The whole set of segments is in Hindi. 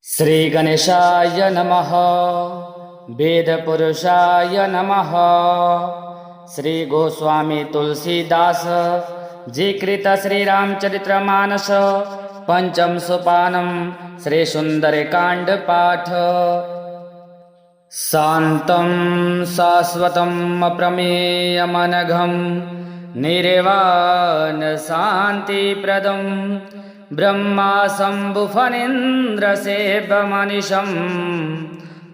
श्री गणेशाय नमः। वेदपुरुषाय नमः। श्री गोस्वामी तुलसीदास जी कृत श्री रामचरितमानस पंचम सोपानम श्री सुंदरकांड पाठ। शांतं शाश्वतम् अप्रमेयमनघं निर्वाण शांतिप्रदं ब्रह्मा शम्भुफणीन्द्रसेव्यमनिशं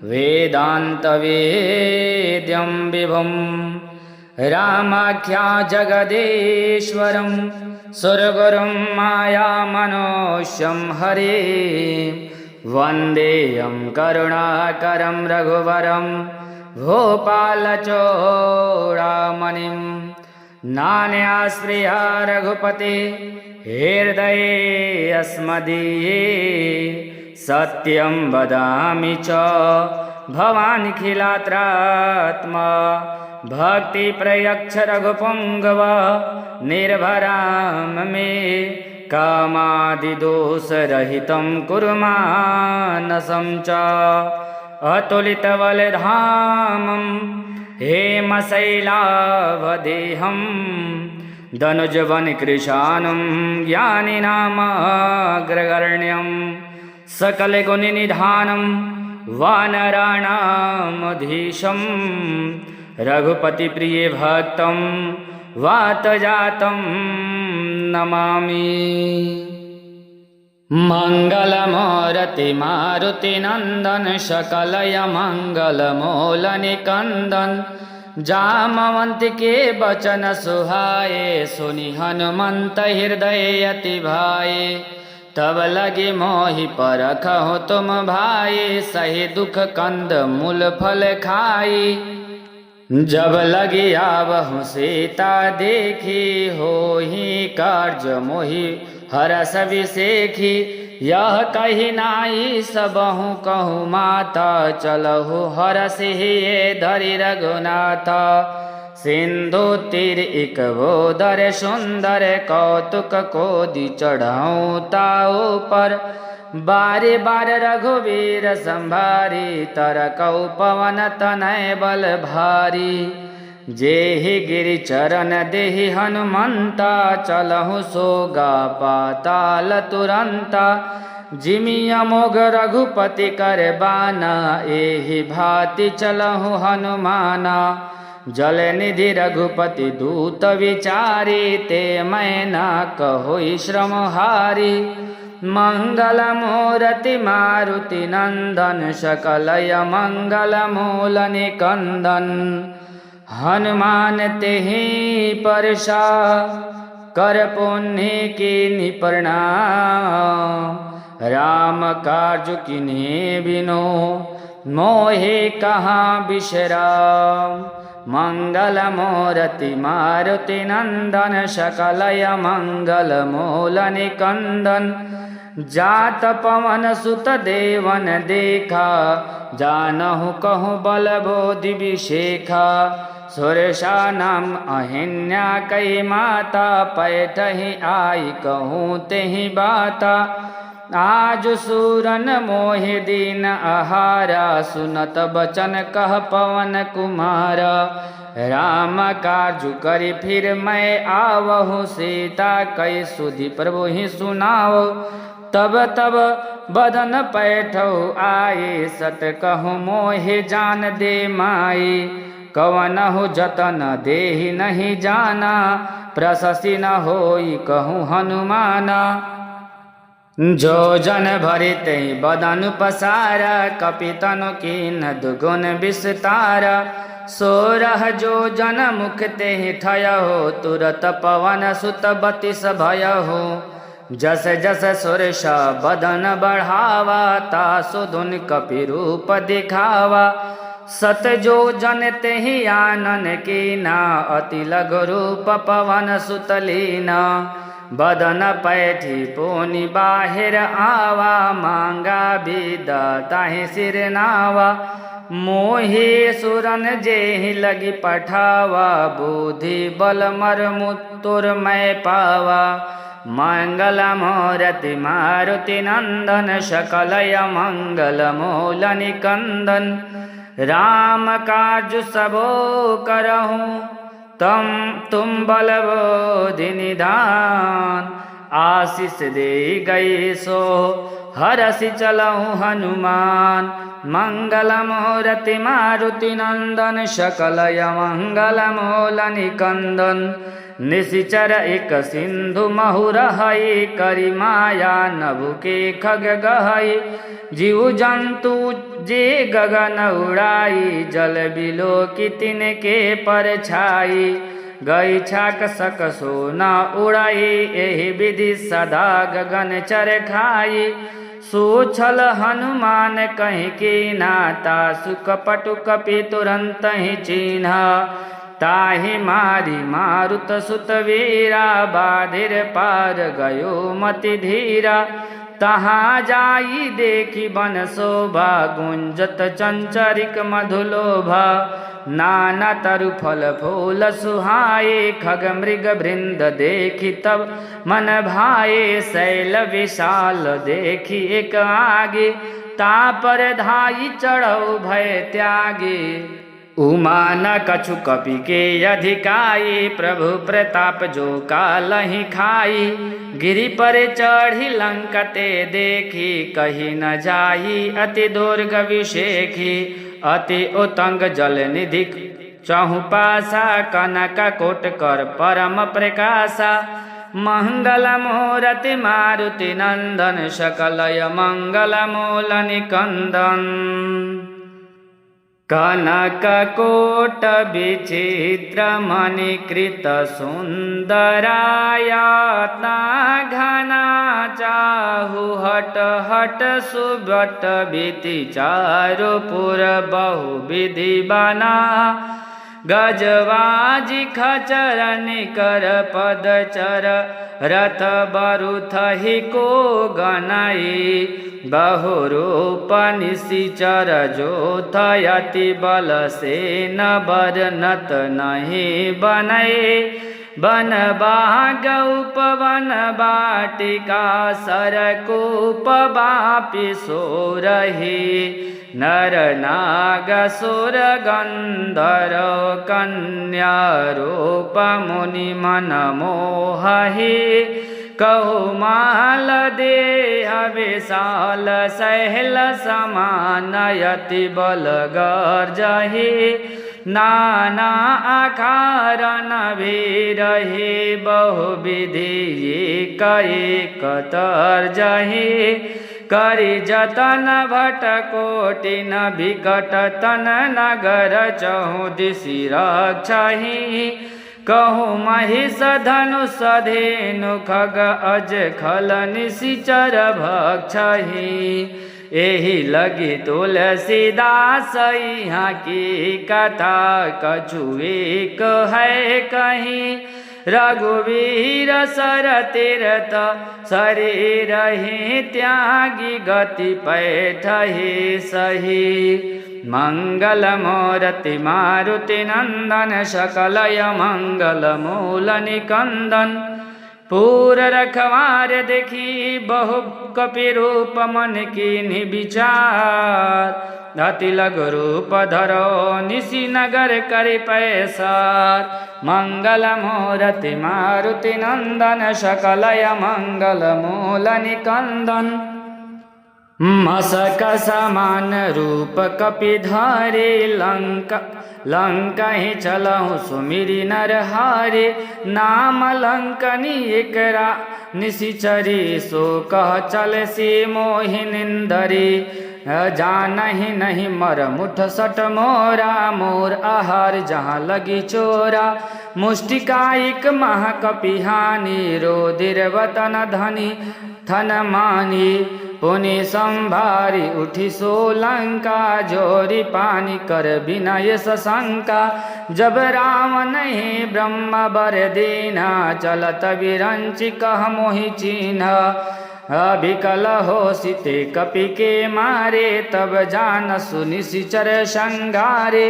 वेदान्तवेद्यं विभुं रामाख्या जगदीश्वरं सुरगुरुं मायामनोष्यं हरे वन्देऽहं करुणाकरं रघुवरं भूपालचूडामणिं नान्यास्पृहा रघुपते हृदये अस्मदीये सत्यं वदामि च भवानखिलात्रात्मा भक्तिप्रयच्छ रघुपुङ्गव निर्भरां मे कामादिदोषरहितं कुरु मानसं च अतुलितबलधामं हेमशैलावदेहं धनुजवनकृशानं ज्ञानिनामग्रगण्यं सकलगुणनिधानं वानराणामधीशं रघुपतिप्रियभक्तं वातजातं नमामि। मंगलमूर्ति मारुतिनंदन सकलय मंगलमूलनिकंदन जामवंत के वचन सुहाए सुनि हनुमंत हृदय अति भाए तब लगे मोहि परखहु तुम भाई सही दुख कंद मूल फल खाई जब लगी आवहु सीता देखी हो ही कार्य मोहि हरस विसेखी यह कही नाई सबहु कहु माता चलहु हरस ही धरि रघुनाथ सिंधु तीर इक बोदर सुंदर कौतुक कोदि चढ़ाऊं ताऊ पर बारे बार रघुवीर संभारी तरकौ पवन तनय बल भारी जेहि गिरि चरण देहि हनुमंता चलहु सोगा पाताल तुरंता जिमिया मोग रघुपति कर बाना एहि भांति चलहु हनुमाना जल निधि रघुपति दूत विचारी ते मैं ना कहोई श्रम हारी मंगलमूर्ति मारुति नंदन सकलय मंगलमूलनिकंदन हनुमान तेहि परसा कर पुण्य की निप्रणाम राम कार्य किन्हि बिनो मोहे कहाँ बिसराम मंगलमूर्ति मारुति नंदन सकलय मंगलमूलनिकंदन जात पवन सुत देवन देखा जानहु कहु बल बोधि विशेखा सुरसा नाम अहिन्या कई माता पैठहि आई कहूँ तेहि बाता आज सूरन मोहि दीन आहारा सुनत बचन कह पवन कुमारा राम काजु करि फिर मैं आवहु सीता कई सुधि प्रभु ही सुनाओ तब तब बदन पैठौ आए सत कहूँ मोहि जान दे माई कवनहु जतन देहि नहीं जाना प्रशस्ति न होई कहूँ हनुमाना जो जन भरिते बदन पसारा कपितनु कीन दुगुन विस्तारा सोरह जो जन मुख ते ठयहो तुरत पवन सुत बतिस भयहो जस जस सुरसा बदन बढ़ावा तासु धुन कपि रूप दिखावा सत जो जन तेहि आनन कीना अति लघु रूप पवन सुतलीना बदन पैठी पोनि बाहिर आवा मांगा बिदा ताहि सिर नावा मोहि सुरन जेहि लगी पठावा बुद्धि बल मर मुतुर मैं पावा मंगलमूर्ति मारुति नंदन सकलय मंगल मूल निकंदन। राम काज सबो करहूँ तुम बलबोधि निधान। आशीष दे गए सो हरसि चलहु हनुमान। मंगलमूर्ति मारुति नंदन सकलय मंगल मूल निकंदन। निशिचर एक सिंधु महुर हई करि माया नभु के खग गहई। जीव जंतु जे गगन उड़ाई जल बिलो की तिनके परछाई। गई छाक सक सोना उड़ाई एहि विधि सदा गगन चर खाई। सोछल हनुमान कहीं की नाता सुख पटु कपि तुरंत ही चिन्ह। ताहि मारी मारुत सुत वीरा बाधिर पार गयो मति धीरा। तहाँ जाई देखी बन शोभा गुंजत चंचरिक मधुलोभा। नाना तरु फल फूल सुहाए खग मृग वृंद देखी तब मन भाए। शैल विशाल देखी एक आगे तापर धाई चढ़ौ भय त्यागे। उमा न कछु कपि के अधिकाई प्रभु प्रताप जो कालहि खाई। गिरि पर चढ़ी लंकते देखी कही न जाई अति दुर्ग विषेखी। अति उतंग जल निधि चहु पासा कनक कोट कर परम प्रकाशा। मंगल मूर्ति मारुति नंदन सकलय मंगल मूल निकंदन। कनक कोट विचित्र मणिकृत सुंदरायतना घना। चाहु हट हट सुबट बीति चारु पुर बहु विधि बना। गजवाजी खचर निकर पदचर रथ बरुथ ही को गनाई। बहुरूप निशिचर जोथ यति बल से न बरनत नहीं बनए। बन बाग उपवन बाटिका सरकूप बापि सोरही। नर नाग सुर गंधर्व कन्या रूप मुनि मन मोहहि। कहुमाल देह विशाल सैल समान यति बल गर्जहि। नाना आकार नभिरहि बहुविधि एक तर्जहि। करि जतन भट कोटि न विकट तन नगर चहु दिशि रक्षहि। कहु महिष धनुष धेनु खग अज खल निशिचर भक्षहि। एहि लगी तुलसीदास यहाँ की कथा कछु एक है कहीं। रघुवीर सर तीर्थ शरीर ही त्यागी गति पैठहि सही। मंगल मूर्ति मारुति नंदन सकलय मंगल मूल निकंदन। पूर रखवार देखी बहु कपि रूप मन कीन्हि विचार। अति लघु रूप धरो निशि नगर करि पैसार। मंगल मूर्ति मारुति नंदन सकलय मंगल मूल निकंदन। मसक समान रूप कपि धारे लंका ही चलहु सुमिरि नर हारे। नाम लंकनी एकरा निशिचरी सो कह चल सी मोहिनिंदरी। जानहि नहीं मर मुठ सट मोरा मोर आहार जहाँ लगी चोरा। मुष्टिकायिक महाकपिहानी रोदिर वतन धनी थन मानी। पुनि संभारी उठी सोलंका जोरी पानी कर विनय सशंका। जब राम नहीं ब्रह्म बर दीना चलत विरंचि कह मोहि चिन्ह। अभिकल हो सीते कपि के मारे तब जान सुनिशिचर संगारे।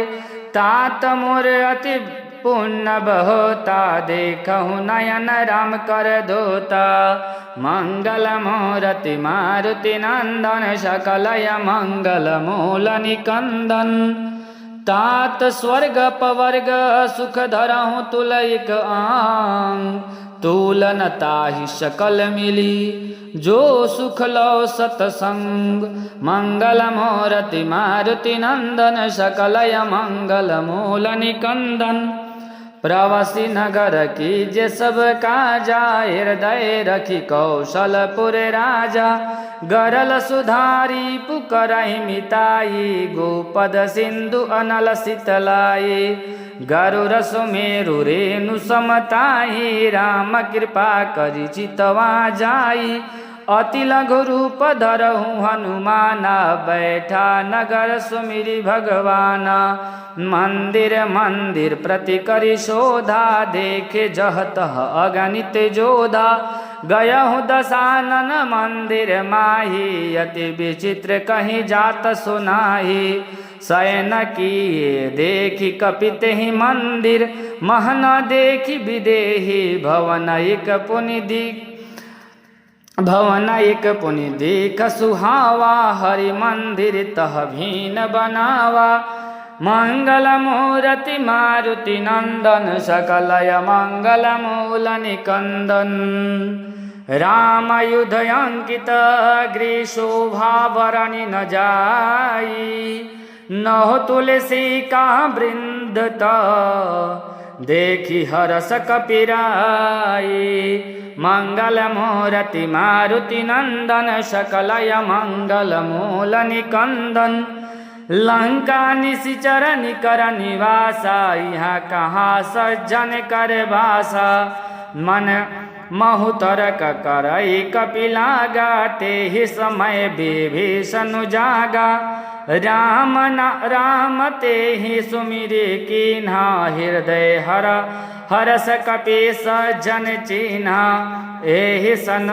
तात मोर अति पुण्य बहुता देखहु नयन राम कर धोता। मंगल मूर्ति मारुति नंदन सकलय मंगल मूल निकंदन। तात स्वर्ग पवर्ग सुख धरहु तुलैक आंग। तुलन ताहि सकल मिली जो सुख लो सतसंग। मंगल मूर्ति मारुति नंदन सकलय मंगल मूल निकंदन। प्रवासी नगर की जे सब काजा हृदय रखी कौशलपुर राजा। गरल सुधारी पुकरहि मिताई गोपद सिंधु अनल शीतलाई। गरुर सुमेरु रेणु समताई राम कृपा करि चितवा जाई। अति लघु रूप धरहु हनुमाना बैठा नगर सुमिरि भगवाना। मंदिर मंदिर प्रति करि शोधा देखे जहतः अगणित जोधा। गयहु दशानन मंदिर माही अति विचित्र कहीं जात सुनाही। शयन किए देखी कपित ही मंदिर महन देखी विदेही। भवन एक पुनि देख सुहावा हरि मंदिर तह भीन बनावा। मंगल मूर्ति मारुति नंदन सकलय मंगल मूल निकंदन। रामयुध अंकित गृह शोभा वरणी न जाई। नहो तुलसी का वृंद देखी हरस कपिराई। मंगल मूर्ति मारुति नंदन सकलय मंगल मूल निकंदन। लंका निशिचर निकर निवासा यहाँ कहाँ सज्जन कर वासा। मन महुतरक करई कपिला गाते ही समय विभीषण जागा। राम ते ही सुमिरे कीन्हा हृदय हरस कपि सज्जन चिन्हा। एहि सन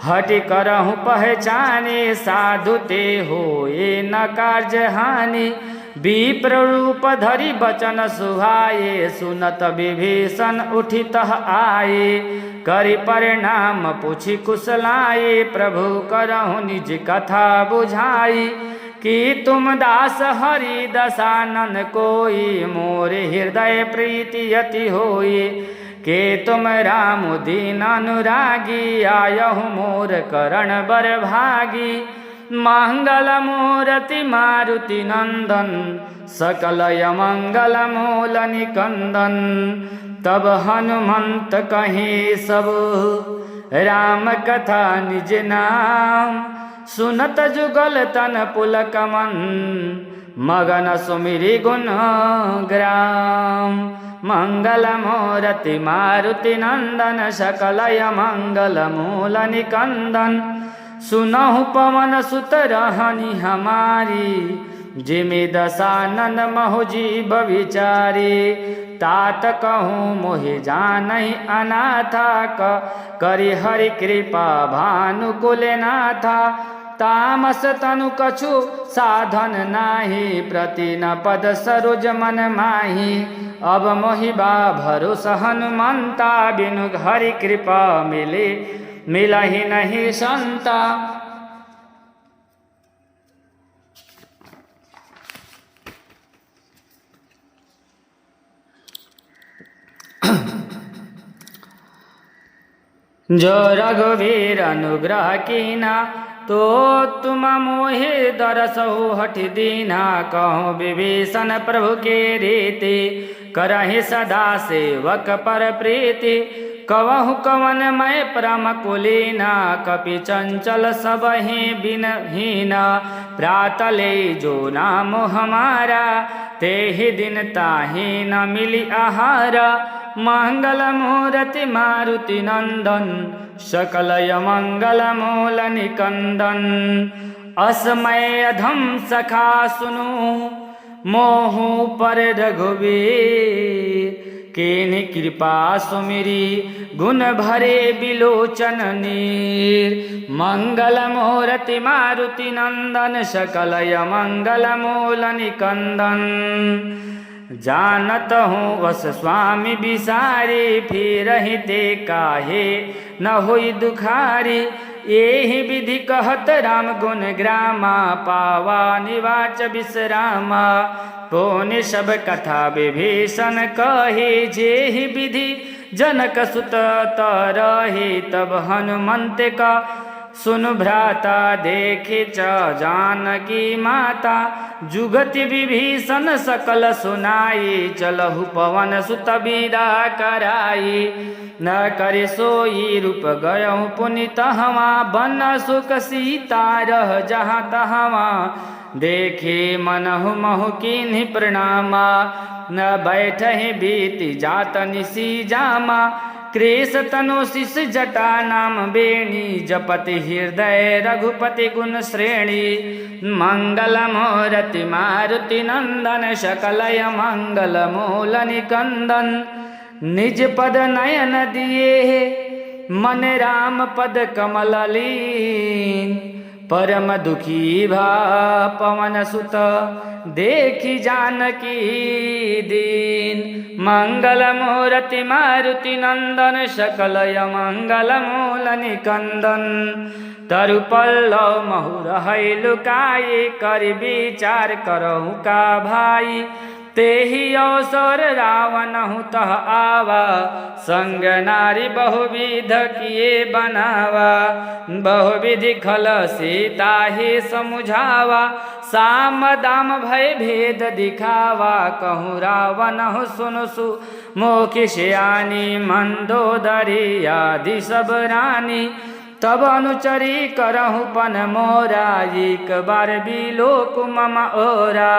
हटि करहु पहचाने साधु ते होए न कार्य हानि। विप्र रूप धरि बचन सुहाए सुनत विभीषण उठितः आए। करि परिणाम पूछि कुशलाए प्रभु करहु निज कथा बुझाई। कि तुम दास हरि दशानन कोई मोरे हृदय प्रीति अति होई। के तुम राम दीन अनुरागी आयहु मोर करण बर भागी। मंगल मूर्ति मारुति नंदन सकलय मंगल मूल निकंदन। तब हनुमंत कहे सब राम कथा निज नाम। सुनत जुगल तन पुलक मन मगन सुमिरि गुण ग्राम। मंगल मूर्ति मारुति नंदन सकलय मंगल मूल निकंदन। सुनहु पवन सुत रहनी हमारी। जिमि दशानन महु जीव विचारी। तात कहूँ मोहि जानहि अनाथा करि हरि कृपा भानुकुल नाथा। तामस तनु कछु साधन नाही प्रति न पद सरोज मन माही। अब मोहि बा भरोसा हनुमंता बिनु हरि कृपा मिलहि नहीं संता। जो रघुवीर अनुग्रह कीना तो तुम मोहि दरसहु हठ दीना। कहूँ विभीषण प्रभु के रीति करहि सदा सेवक पर प्रीति। कवहु कवन मैं परम कुलीना कपि चंचल सब ही बिनहीना। प्रातले जो नाम हमारा ते ही दिन ताहि न मिली आहारा। मंगल मूर्ति मारुति नंदन सकलय मंगल मूल निकंदन। असमय अधम सखा सुनु मोहु पर रघुवीर। केनि कृपा सुमिरी गुण भरे बिलोचन नीर। मंगल मूर्ति मारुति नंदन सकलय मंगल मूल निकंदन। जानत हूँ वस स्वामी बिसारी, फिर ते काहे न होई दुखारी। यही विधि कहत राम गुण ग्रामा, पावा निवाच विश्रामा। पुण्य सब कथा विभीषण कही, जेहि विधि जनक सुत तरही। तब हनुमंत का सुन भ्राता, देखे च जानकी माता। जुगति विभीषण सकल सुनाई, चलहु पवन सुत विदा कराई। न करे सोई रूप गयहु पुनि तहवा, बन सुख सीता रह जहाँ तहवा। देखे मनहु महु कीन्हि प्रणामा, न बैठहि बीति जात निसी जामा। कृष तनु शिष जटा नाम बेणी, जपति हृदय रघुपति गुण श्रेणी। मंगल मूर्ति मारुति नंदन, सकलय मंगल मूल निकंदन। निज पद नयन दिए, मन राम पद कमल लीन। परम दुखी भा पवन सुत, देखी जानकी दीन। मंगल मूर्ति मारुति नंदन, सकलय मंगल मूल निकंदन। तरु पल्लव महु रहै लुकाई, कर विचार करहु का भाई। तेहि अवसर रावणहु तह आवा, संग नारी बहुविध किए बनावा। बहुविधि खल सीता ही समुझावा, साम दाम भय भेद दिखावा। कहूँ रावणहु सुनु सु मोखि सियानी, मंदोदरी आदि सब रानी। तब अनुचरी करहु पन मोरा, एक बार बिलोक मम ओरा।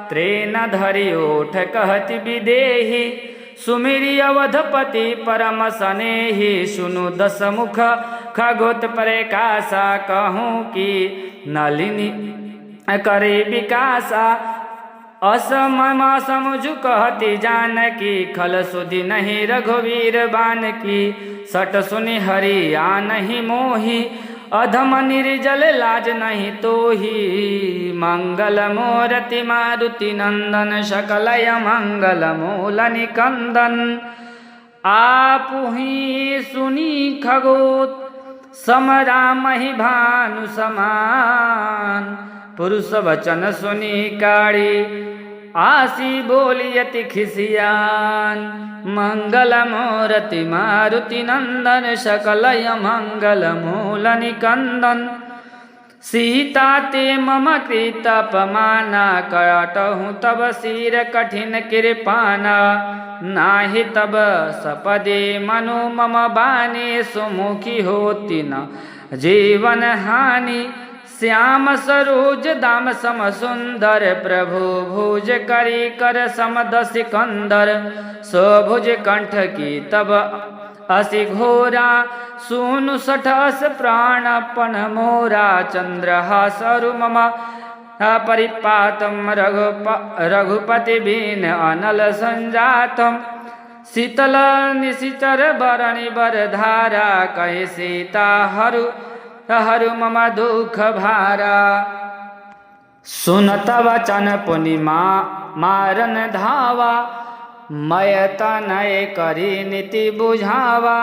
त्रेन धरि ओठ कहति विदेही, सुमिरि अवधपति परम सनेही। सुनु दस मुख खगोत प्रकाशा, कहूँ कि नलिनी करे विकासा। असमम समुझ कहति जानकी, खल सुधि नहीं रघुवीर बान की। सट सुनि हरि आनहि मोहि, अधम निर्जल लाज नहीं तोहि। मंगल मूर्ति मारुति नंदन, सकलय मंगल मूल निकंदन। आपुहि सुनि खगोत, समरामहि भानु समान। पुरुष वचन सुनि काढ़ी, आसी बोलियति खिसियान। मंगल मूर्ति मारुति नंदन, सकलय मंगल मूल निकंदन। सीता ते मम कृत अपमाना, काटहु तब सिर कठिन कृपाना। नाहि तब सपदे मनु मम बानी, सुमुखी होती न जीवन हानि। श्याम सरोज दाम सम सुंदर, प्रभु भुज करी कर समद सिकंदर। सोभुज कंठ की तब असि घोरा, सुनु सठस प्राणपन मोरा। चंद्रहास अरु मम परिपातम, रघुपति बीन अनल संजातम। शीतल निशिचर बरणी बरधारा, कहे सीता हरु हरु मम दुख भारा। सुनत वचन पुनि मारन धावा, मय तनय करी नीति बुझावा।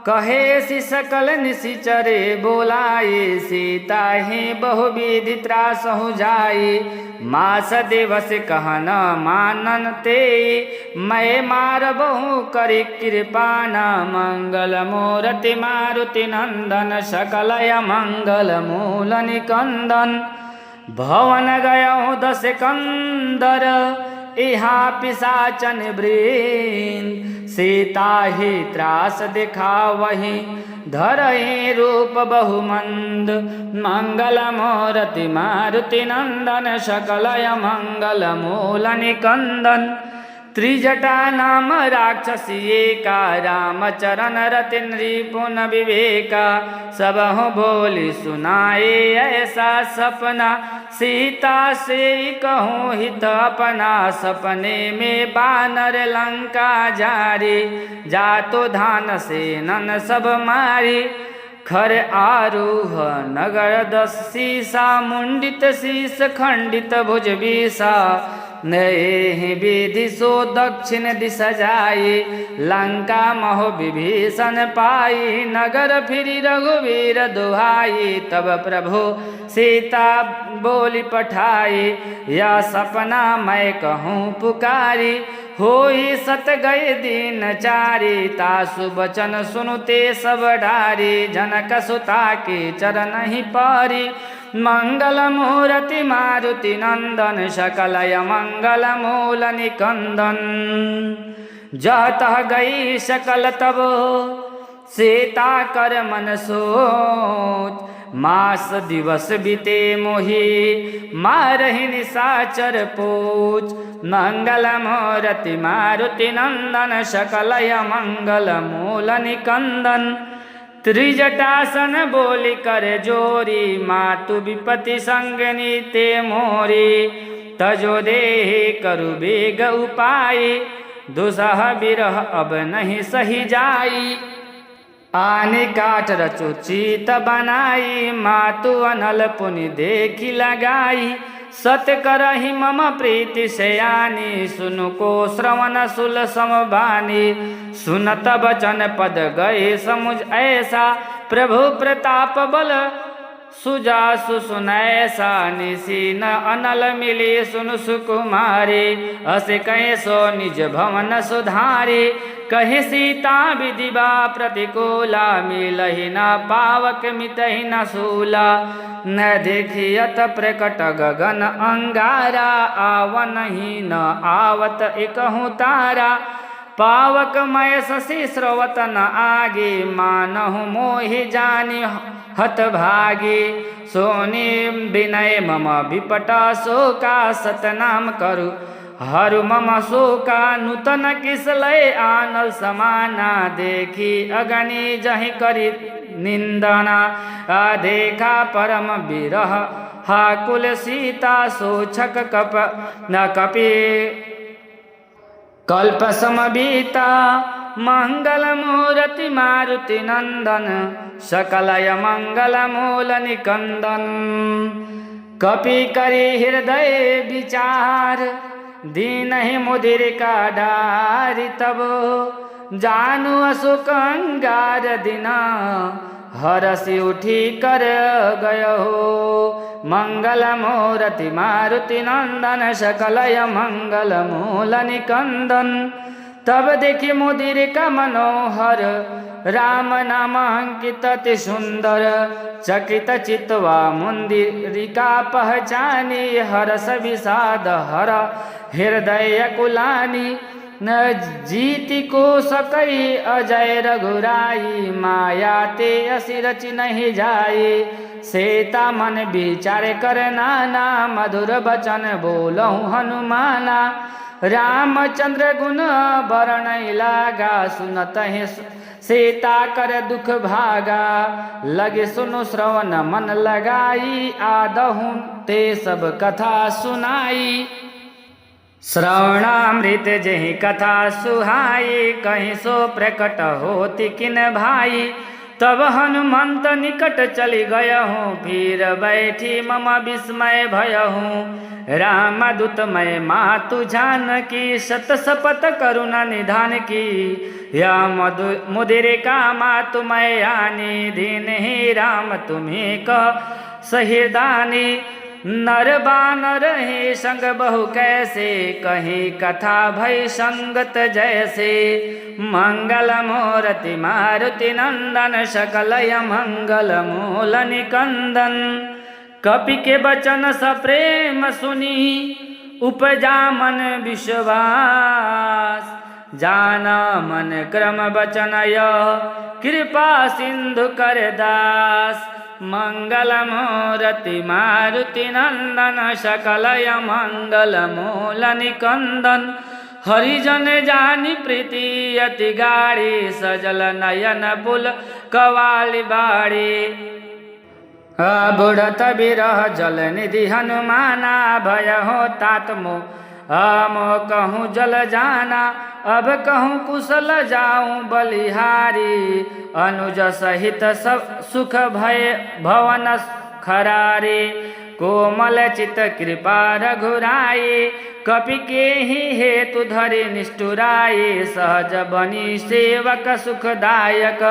कहे सि सकल निशिचरे बोलाई, सीता ही बहुविधि त्रासहु जाई। मास दिवस कहन मानन ते, मैं मारबहु करि कृपाना। मंगल मूर्ति मारुति नंदन, सकलय मंगल मूल निकंदन। भवन गयहु दस कंदर, इहाँ पिशाचन वृंद। सीता ही त्रास दिखावहि, धरहि रूप बहुमंद। मंगल मूर्ति मारुति नंदन, सकलय मंगल मूल निकंदन। त्रिजटा नाम राक्षसी एका, रामचरण रति नृपुन विवेका। सबहु बोली सुनाए ऐसा सपना, सीता से कहूँ हित अपना। सपने में बानर लंका जारी, जातो धान से नन सब मारी। खर आरूह नगर 10 सीसा, मुंडित शीस खंडित भुज बीसा। नए विधि सो दक्षिण दिशा जाई, लंका मोह विभीषण पाई, नगर फिरी रघुवीर दुहाई। तब प्रभु सीता बोली पठाई, या सपना मैं कहूँ पुकारी, होई सत गए दिन चारी। तासु बचन सुनते सब डारी, जनक सुता के चरण ही पारी। मंगल मूर्ति मारुति नंदन, सकलय मंगल मूल निकंदन। जह तह गई सकल तब सीता कर मन सोच, मास दिवस बीते मोहि मारहि निशाचर पूछ। मंगल मूर्ति मारुति नंदन, सकलय मंगल मूल निकंदन। त्रिजटासन बोली कर जोरी, मातु विपति संगनी ते मोरी। तजो देहि करु बेग उपाय, दुसह बिरह अब नहीं सही जाई। आने काट रचो चीत बनाई, मातु अनल पुनि देखी लगाई। सत करहि मम प्रीति सयानी, सुनु को श्रवण सुल समबानी। सुनत बचन पद गए समुझ ऐसा, प्रभु प्रताप बल सुजासु सुनैसा। निसीन अनल मिले सुनु सुकुमारी, अस कहे सो निज भवन सुधारी। कहे सीता विधिवा प्रतिकूला, मिलहि न पावक मितहि न सूला। न देखियत प्रकट गगन अंगारा, आवन ही न आवत एकहु तारा। पावक मय शशि स्रवत न आगे, मानहु मोहि जानि हत भागी। सोनि विनय मम विपट शोका, सतनाम करु हरु मम शोका। नूतन किसलय आनल समाना, देखी अगनी जहि करी निंदना। देखा परम विरह हाकुल सीता, सोचक कप न कपि कल्प समबीता। मंगल मूर्ति मारुति नंदन, सकलय मंगल मूल निकंदन। कपि करी हृदय विचार, दीनहि मुदिर का डारि। तब जानु अशोक अंगार दिना, हरसि उठी कर गयो। मंगल मूर्ति मारुति नंदन, सकलय मंगल मूल निकंदन। तब देखि मुदिर का मनोहर, राम नाम अंकित अति सुंदर। चकित चितवा मुंदिरिका पहचानी, हरस विषाद हर हृदय कुलानी। न जीति को सकई अजय रघुराई, माया ते असि रचि नहीं जाई। सीता मन विचार कर नाना, मधुर बचन बोलहु हनुमाना। रामचंद्र गुण बरनई लागा, सुनत ही सीता कर दुख भागा। लगे सुनु श्रवण मन लगाई, आदहु ते सब कथा सुनाई। श्रवणामृत जहि कथा सुहाई, कहीं सो प्रकट होति किन भाई। तब हनुमंत निकट चली गयहूँ, फिर बैठी मम विस्मय भयहूँ। रामदूत मैं मातु जानकी, सत शपथ करुणा निधान की। या मुदिर का मातु मैं आनी, दीन ही राम तुम्हें कह सहिदानी। नर बानर ही संग बहु कैसे, कहीं कथा भय संगत जैसे। मंगल मूर्ति मारुति नंदन, सकलय मंगल मूल निकंदन। कपि के बचन सप्रेम सुनी, उपजा मन विश्वास। जाना मन क्रम वचन यह, कृपा सिंधु कर दास। मंगल मूर्ति मारुति नंदन, सकलय मंगल मूल निकंदन। हरिजन जानी प्रीति अति गाढ़ी, सजल नयन पुल कवाली बाड़ी। बुढ़त बिरह जल निधि हनुमाना, भय हो तात मोह कहूँ जल जाना। अब कहूँ कुशल जाऊँ बलिहारी, अनुज सहित सब सुख भय भवन खरारी। कोमल चित कृपा रघुराई। कपि के ही हेतु धरि निष्ठुराई, सहज बनी सेवक सुखदायक।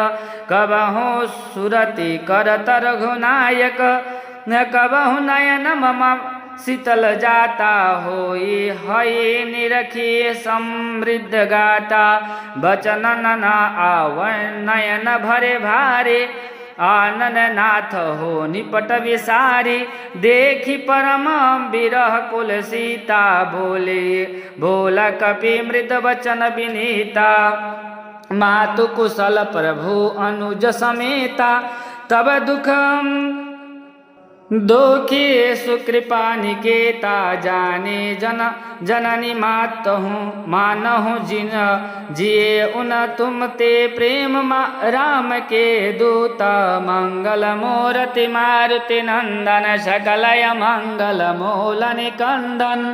कबहु सुरति करत रघुनायक, कबहु नयन मम शीतल जाता। होई हई निरखी समृद्ध गाता, बचन न आव नयन भरे भारे। आनन नाथ हो निपट विसारी, देखी परम विरह कुल सीता। बोले बोला कपि मृद वचन विनीता, मातु कुशल प्रभु अनुज समेता। तब दुख दोखी सुकृपा निकेता, जाने जननी मानहु जिन जिए उन तुम ते प्रेम राम के दूता। मंगल मूर्ति मारुति नंदन, सकलय मंगल मूल निकंदन।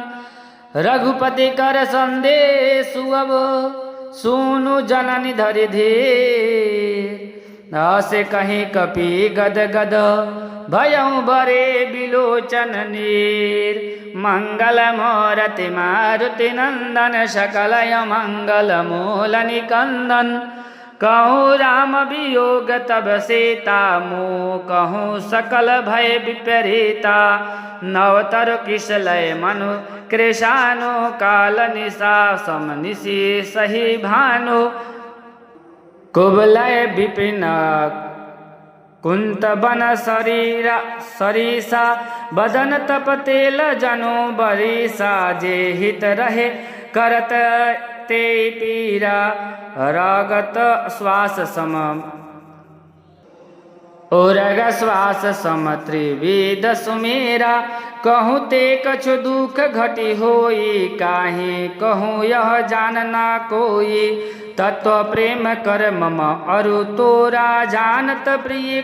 रघुपति कर संदेश अब, सुनु जननी धरि धीर। से कहीं कपि गद गद, भयउ बरे बिलोचन नीर। मंगल मूर्ति मारुति नंदन, सकलय मंगल मूल निकंदन। कहूँ राम वियोग तब सीता, मोह कहूँ सकल भय विपरीता। नवतर किसलय मनु कृशानु, काल निशा सम निशि सही भानु। कुबलय विपिन कुंत बन सरीसा, बदन तप तेल जनु बरीसा। जे हित रहे करत ते पीरा, रागत श्वास सम उरग श्वास सम त्रिविध सुमेरा। कहूँ ते कछु दुख घटी होई, काहे कहूँ यह जानना कोई। तत्व प्रेम कर मम अरु तोरा, जानत प्रिय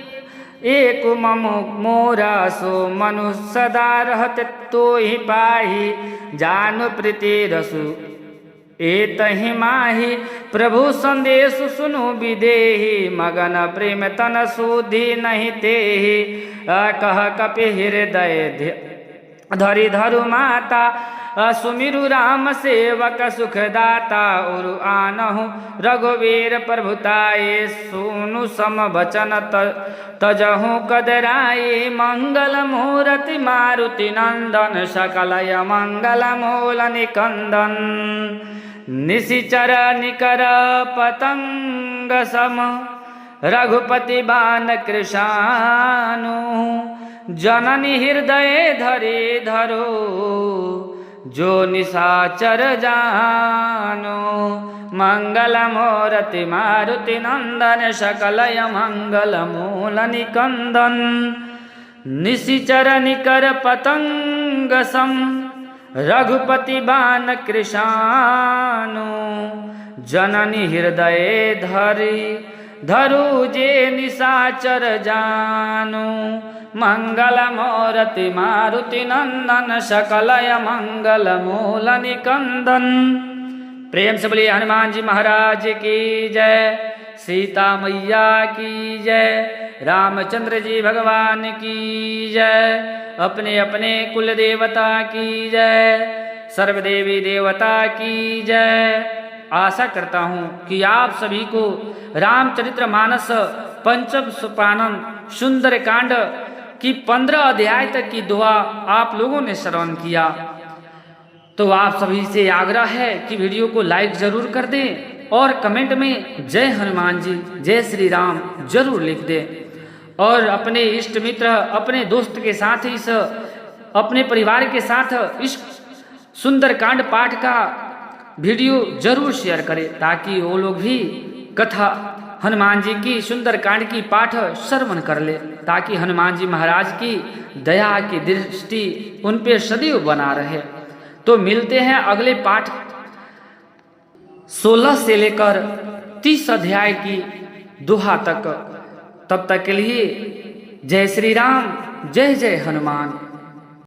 एक मम मोरा। सो मनु सदा रहत तो ही पाही, जानु प्रीति रसु एतहि माही। प्रभु संदेश सुनु विदेही, मगन प्रेम तन सुधि नहीं तेहि। कह कपि हृदय धरि धरु माता, सुमिरु राम सेवक सुखदाता। उरु आनहु रघुवीर प्रभुताए, सुनु सम वचन तजहु कदराई। मंगल मूर्ति मारुति नंदन, सकलय मंगल मूल निकंदन। निशिचर निकर पतंग सम, रघुपति बान कृशानु। जननी हृदय धरि धरो, जो निशाचर जानो। मंगल मूर्ति मारुति नंदन, सकलय मंगल मूल निकंदन। निशिचर निकर पतंग सम, रघुपति बान कृशानु। जननी हृदय धरि धरु, जे निशाचर जानु। मंगल मूर्ति मारुति नंदन, सकलय मंगल मूल निकंदन। प्रेम से बोलिए हनुमान जी महाराज की जय, सीता मैया की जय, रामचंद्र जी भगवान की जय, अपने अपने कुल देवता की जय, सर्वदेवी देवता की जय। आशा करता हूँ कि आप सभी को रामचरितमानस पंचम सोपानम सुंदर कांड की 15 अध्याय तक की दुआ आप लोगों ने श्रवण किया। तो आप सभी से आग्रह है कि वीडियो को लाइक जरूर कर दें और कमेंट में जय हनुमान जी जय श्री राम जरूर लिख दें। और अपने इष्ट मित्र अपने दोस्त के साथ इस अपने परिवार के साथ इस सुंदर कांड पाठ का वीडियो जरूर शेयर करें, ताकि वो लोग भी कथा हनुमान जी की सुंदर कांड की पाठ श्रवण कर ले, ताकि हनुमान जी महाराज की दया की दृष्टि उन पे सदैव बना रहे। तो मिलते हैं अगले पाठ 16 से लेकर 30 अध्याय की दोहा तक। तब तक के लिए जय श्री राम जय जय हनुमान।